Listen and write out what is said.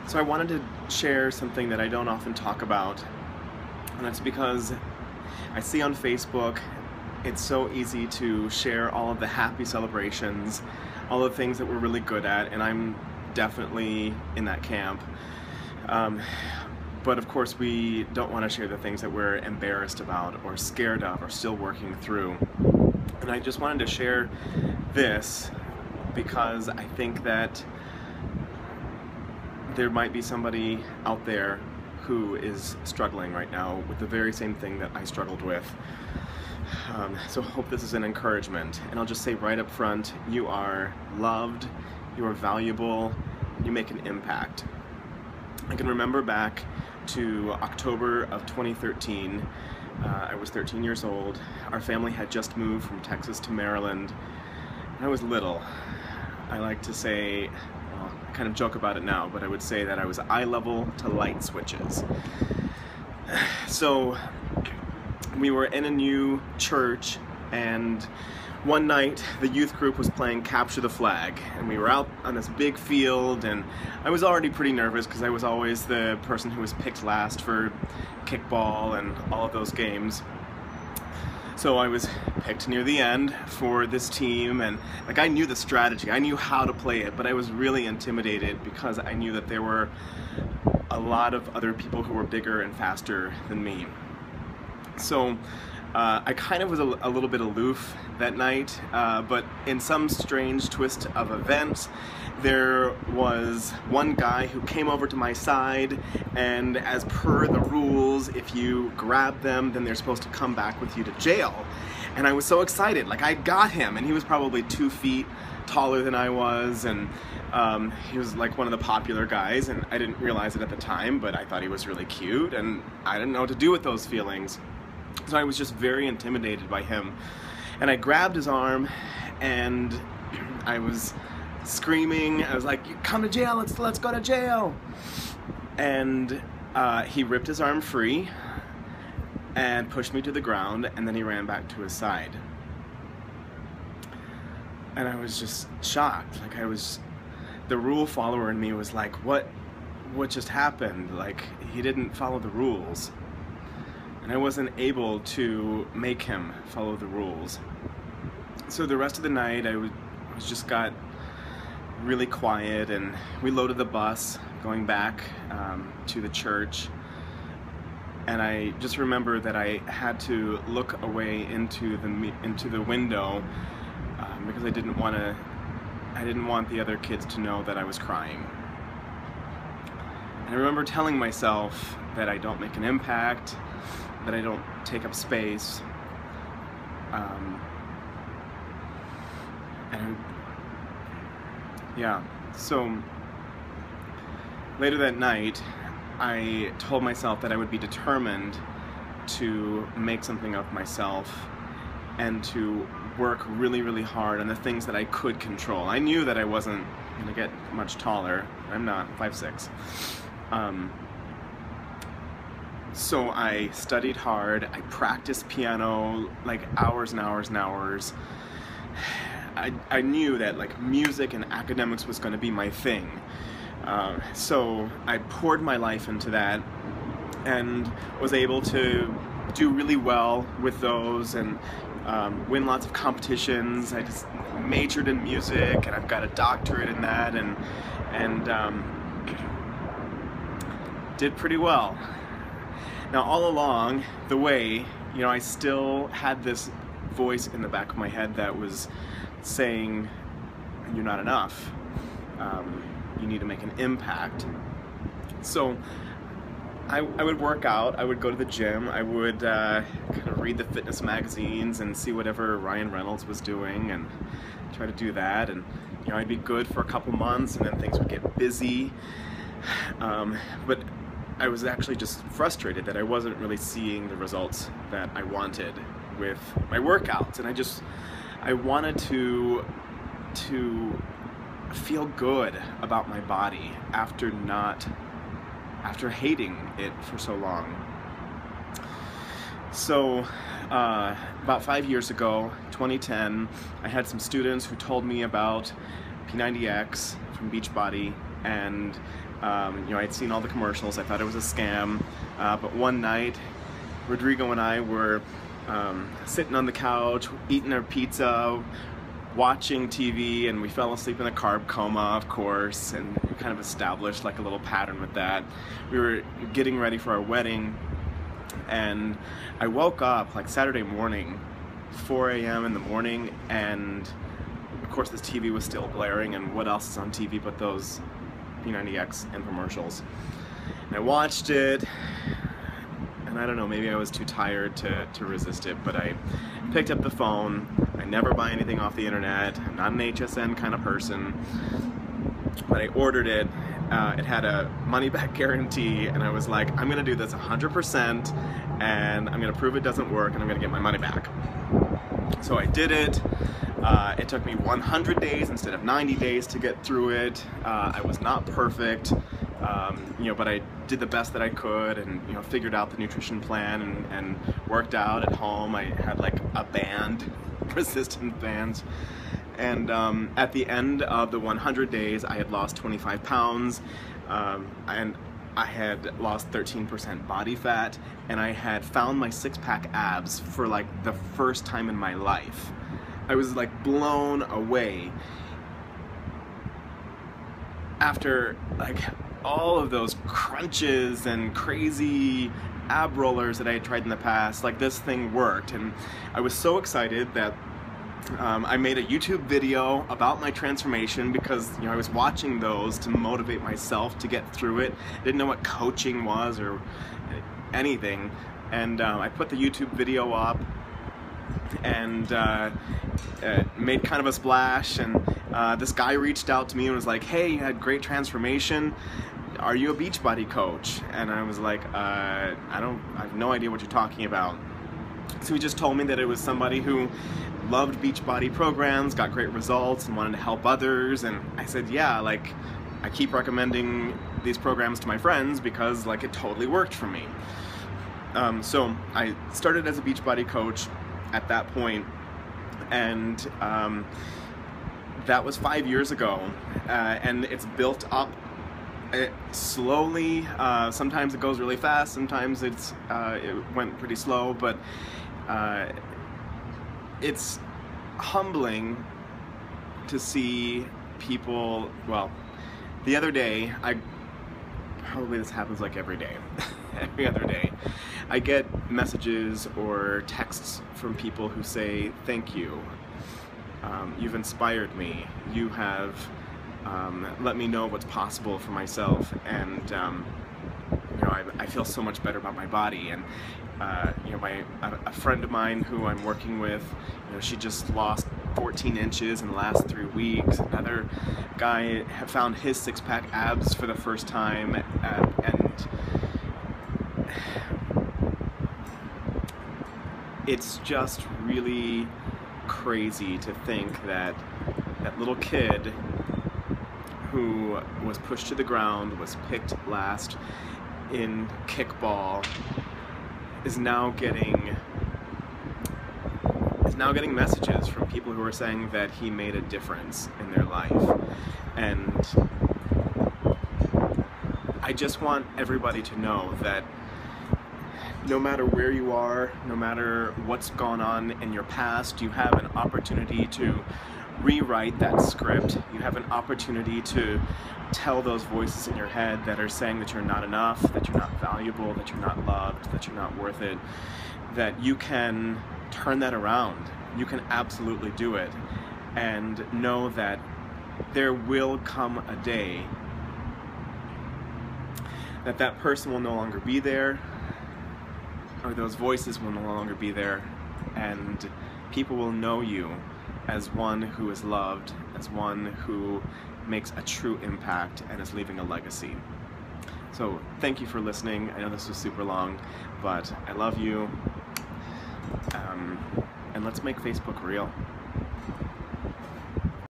So I wanted to share something that I don't often talk about, and that's because I see on Facebook it's so easy to share all of the happy celebrations, all the things that we're really good at, and I'm definitely in that camp. But of course we don't want to share the things that we're embarrassed about or scared of or still working through. And I just wanted to share this because I think that there might be somebody out there who is struggling right now with the very same thing that I struggled with. So I hope this is an encouragement. And I'll just say right up front, you are loved, you are valuable, you make an impact. I can remember back to October of 2013. I was 13 years old. Our family had just moved from Texas to Maryland. I was little. I like to say, well, I kind of joke about it now, but I would say that I was eye level to light switches. So we were in a new church, and one night the youth group was playing Capture the Flag, and we were out on this big field, and I was already pretty nervous because I was always the person who was picked last for kickball and all of those games. So I was picked near the end for this team, and like I knew the strategy, I knew how to play it, but I was really intimidated because I knew that there were a lot of other people who were bigger and faster than me. So I kind of was a little bit aloof that night, but in some strange twist of events, there was one guy who came over to my side, and as per the rules, if you grab them, then they're supposed to come back with you to jail. And I was so excited, like I got him, and he was probably 2 feet taller than I was, and he was like one of the popular guys, and I didn't realize it at the time, but I thought he was really cute, and I didn't know what to do with those feelings. So I was just very intimidated by him. And I grabbed his arm, and I was screaming. I was like, "You come to jail, let's go to jail." And he ripped his arm free and pushed me to the ground, and then he ran back to his side. And I was just shocked. Like the rule follower in me was like, what just happened? Like, he didn't follow the rules. And I wasn't able to make him follow the rules. So the rest of the night I just got really quiet, and we loaded the bus going back to the church, and I just remember that I had to look away into the window because I didn't want the other kids to know that I was crying. And I remember telling myself that I don't make an impact, that I don't take up space, so later that night I told myself that I would be determined to make something of myself and to work really, really hard on the things that I could control. I knew that I wasn't going to get much taller. I'm not 5'6". So I studied hard, I practiced piano like hours and hours and hours. I knew that like music and academics was going to be my thing. So I poured my life into that and was able to do really well with those and win lots of competitions. I just majored in music, and I've got a doctorate in that, and did pretty well. Now, all along the way, you know, I still had this voice in the back of my head that was saying, "You're not enough. You need to make an impact." So I would work out, I would go to the gym, I would kind of read the fitness magazines and see whatever Ryan Reynolds was doing and try to do that. And you know, I'd be good for a couple months, and then things would get busy. But I was actually just frustrated that I wasn't really seeing the results that I wanted with my workouts, and I wanted to feel good about my body after hating it for so long. So about 5 years ago, 2010, I had some students who told me about P90X from Beachbody, and I'd seen all the commercials. I thought it was a scam. But one night, Rodrigo and I were sitting on the couch, eating our pizza, watching TV, and we fell asleep in a carb coma, of course, and we kind of established like a little pattern with that. We were getting ready for our wedding, and I woke up like Saturday morning, 4 a.m. in the morning, and of course this TV was still blaring, and what else is on TV but those P90X infomercials. And I watched it, and I don't know, maybe I was too tired to resist it, but I picked up the phone. I never buy anything off the internet. I'm not an HSN kind of person, but I ordered it. It had a money-back guarantee, and I was like, I'm gonna do this 100%, and I'm gonna prove it doesn't work, and I'm gonna get my money back. So I did it. It took me 100 days instead of 90 days to get through it. I was not perfect, but I did the best that I could, and figured out the nutrition plan and worked out at home. I had like a band, resistance bands, and at the end of the 100 days, I had lost 25 pounds, and I had lost 13% body fat, and I had found my six-pack abs for like the first time in my life. I was like blown away after like all of those crunches and crazy ab rollers that I had tried in the past. Like, this thing worked, and I was so excited that I made a YouTube video about my transformation because I was watching those to motivate myself to get through it. I didn't know what coaching was or anything, and I put the YouTube video up and made kind of a splash, and this guy reached out to me and was like, hey, you had great transformation, are you a Beachbody coach? And I was like, I have no idea what you're talking about. So he just told me that it was somebody who loved Beachbody programs, got great results, and wanted to help others. And I said, yeah, like, I keep recommending these programs to my friends because like it totally worked for me. So I started as a Beachbody coach at that point, and that was 5 years ago, and it's built up slowly. Sometimes it goes really fast, sometimes it went pretty slow, but it's humbling to see people. Well, the other day, probably this happens like every day, every other day, I get messages or texts from people who say, thank you, you've inspired me, you have let me know what's possible for myself, and I feel so much better about my body. And a friend of mine who I'm working with, she just lost 14 inches in the last 3 weeks. Another guy had found his six-pack abs for the first time, and it's just really crazy to think that that little kid who was pushed to the ground, was picked last in kickball, is now getting messages from people who are saying that he made a difference in their life. And I just want everybody to know that no matter where you are, no matter what's gone on in your past, you have an opportunity to rewrite that script. You have an opportunity to tell those voices in your head that are saying that you're not enough, that you're not valuable, that you're not loved, that you're not worth it, that you can turn that around. You can absolutely do it. And know that there will come a day that that person will no longer be there, or those voices will no longer be there, and people will know you as one who is loved, as one who makes a true impact and is leaving a legacy. So thank you for listening. I know this was super long, but I love you, and let's make Facebook real.